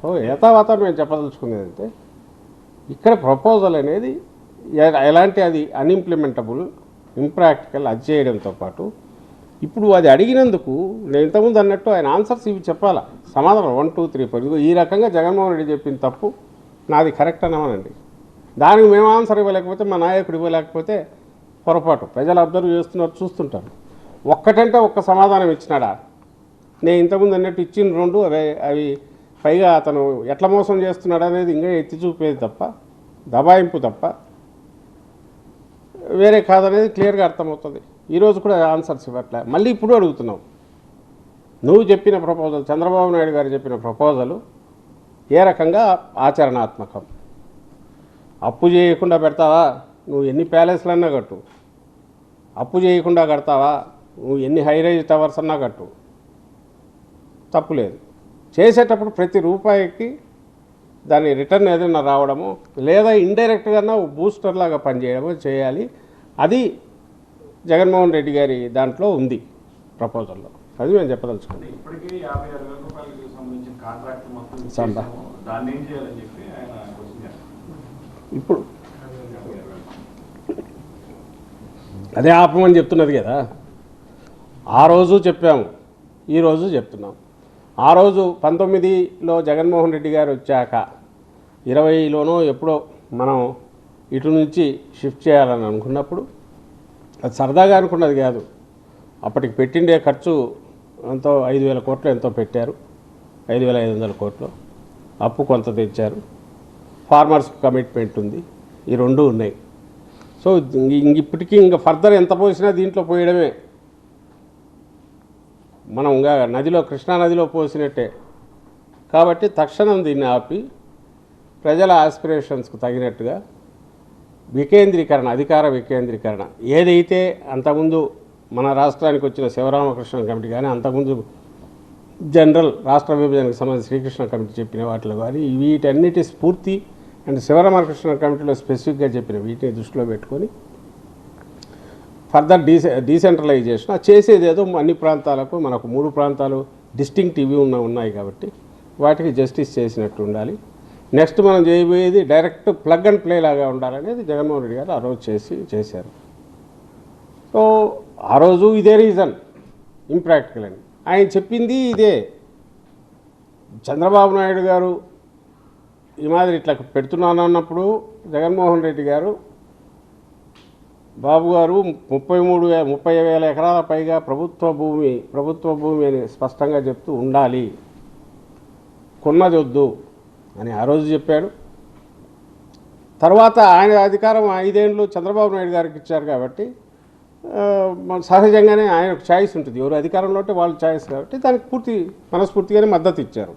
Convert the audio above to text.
So యథావాత మేము చెప్పదలుచుకునేది అంటే ఇక్కడ ప్రపోజల్ అనేది ఎలాంటి అది అన్ఇంప్లిమెంటబుల్ ఇంప్రాక్టికల్ అది చేయడంతో పాటు ఇప్పుడు అది అడిగినందుకు నేను ఇంతకుముందు అన్నట్టు ఆయన ఆన్సర్స్ ఇవి చెప్పాలా, సమాధానం 1 2 3 4 ఈ రకంగా జగన్మోహన్ రెడ్డి చెప్పిన తప్పు నాది కరెక్ట్ అనమనండి. దానికి మేము ఆన్సర్ ఇవ్వలేకపోతే మా నాయకుడు ఇవ్వలేకపోతే పొరపాటు. ప్రజలు అబ్జర్వ్ చేస్తున్నారు, చూస్తుంటారు. ఒక్కటంటే ఒక్క సమాధానం ఇచ్చినాడా? నేను ఇంతకుముందు అన్నట్టు ఇచ్చిన 2 అవి పైగా అతను ఎట్లా మోసం చేస్తున్నాడు అనేది ఇంకా ఎత్తి చూపేది తప్ప, దబాయింపు తప్ప వేరే కాదనేది క్లియర్గా అర్థమవుతుంది. ఈరోజు కూడా ఆన్సర్స్ ఇవ్వట్లే. మళ్ళీ ఇప్పుడు అడుగుతున్నావు, నువ్వు చెప్పిన ప్రపోజల్, చంద్రబాబు నాయుడు గారు చెప్పిన ప్రపోజలు ఏ రకంగా ఆచరణాత్మకం? అప్పు చేయకుండా పెడతావా? నువ్వు ఎన్ని ప్యాలెస్లన్నా కట్టు. అప్పు చేయకుండా కడతావా? నువ్వు ఎన్ని హైరైజ్ టవర్స్ అన్నా కట్టు, తప్పులేదు. చేసేటప్పుడు ప్రతి రూపాయికి దాని రిటర్న్ ఏదైనా రావడము లేదా ఇండైరెక్ట్గా బూస్టర్ లాగా పనిచేయడము చేయాలి. అది జగన్మోహన్ రెడ్డి గారి దాంట్లో ఉంది ప్రపోజల్లో. అది మేము చెప్పదలుచుకున్నాం. ఇప్పుడు అదే ఆపమని చెప్తున్నది కదా. ఆ రోజు చెప్పాము, ఈరోజు చెప్తున్నాం. ఆ రోజు 19లో జగన్మోహన్ రెడ్డి గారు వచ్చాక 20లోనో ఎప్పుడో మనం ఇటు నుంచి షిఫ్ట్ చేయాలని అనుకున్నప్పుడు అది సరదాగా అనుకున్నది కాదు. అప్పటికి పెట్టిండే ఖర్చు ఎంతో 5,000 కోట్లు ఎంతో పెట్టారు, 5,500 కోట్లు. అప్పు కొంత తెచ్చారు, ఫార్మర్స్ కమిట్మెంట్ ఉంది, ఈ 2 ఉన్నాయి. సో ఇప్పటికీ ఇంకా ఫర్దర్ ఎంత పోసినా దీంట్లో పోయడమే. మనం ఇంకా నదిలో, కృష్ణానదిలో పోసినట్టే. కాబట్టి తక్షణం దీన్ని ఆపి ప్రజల ఆస్పిరేషన్స్కు తగినట్టుగా వికేంద్రీకరణ, అధికార వికేంద్రీకరణ ఏదైతే అంతకుముందు మన రాష్ట్రానికి వచ్చిన శివరామకృష్ణ కమిటీ కానీ, అంతకుముందు జనరల్ రాష్ట్ర విభజనకు సంబంధించి శ్రీకృష్ణ కమిటీ చెప్పిన వాటిలో కానీ వీటన్నిటి స్ఫూర్తి అండ్ శివరామకృష్ణ కమిటీలో స్పెసిఫిక్గా చెప్పిన వీటిని దృష్టిలో పెట్టుకొని ఫర్దర్ డీసెంట్రలైజేషన్ చేసేదేదో అన్ని ప్రాంతాలకు, మనకు 3 ప్రాంతాలు డిస్టింక్ట్ ఇవి ఉన్నాయి కాబట్టి వాటికి జస్టిస్ చేసినట్టు ఉండాలి. నెక్స్ట్ మనం చేయబోయేది డైరెక్ట్ ప్లగ్ అండ్ ప్లే లాగా ఉండాలనేది జగన్మోహన్ రెడ్డి గారు ఆ రోజు చేశారు. సో ఆ రోజు ఇదే రీజన్ ఇంప్రాక్టికల్ అని ఆయన చెప్పింది ఇదే. చంద్రబాబు నాయుడు గారు ఈ మాదిరి ఇట్లా పెడుతున్నాను అన్నప్పుడు జగన్మోహన్ రెడ్డి గారు, బాబు గారు 30,000 ఎకరాల పైగా ప్రభుత్వ భూమి అని స్పష్టంగా చెప్తూ ఉండాలి, కొన్నది వద్దు అని ఆ రోజు చెప్పాడు. తర్వాత ఆయన అధికారం 5 ఏళ్ళు చంద్రబాబు నాయుడు గారికి ఇచ్చారు కాబట్టి సహజంగానే ఆయనకు ఛాయిస్ ఉంటుంది. ఎవరు అధికారంలో ఉంటే వాళ్ళు ఛాయిస్ కాబట్టి దానికి మనస్ఫూర్తిగానే మద్దతు ఇచ్చారు.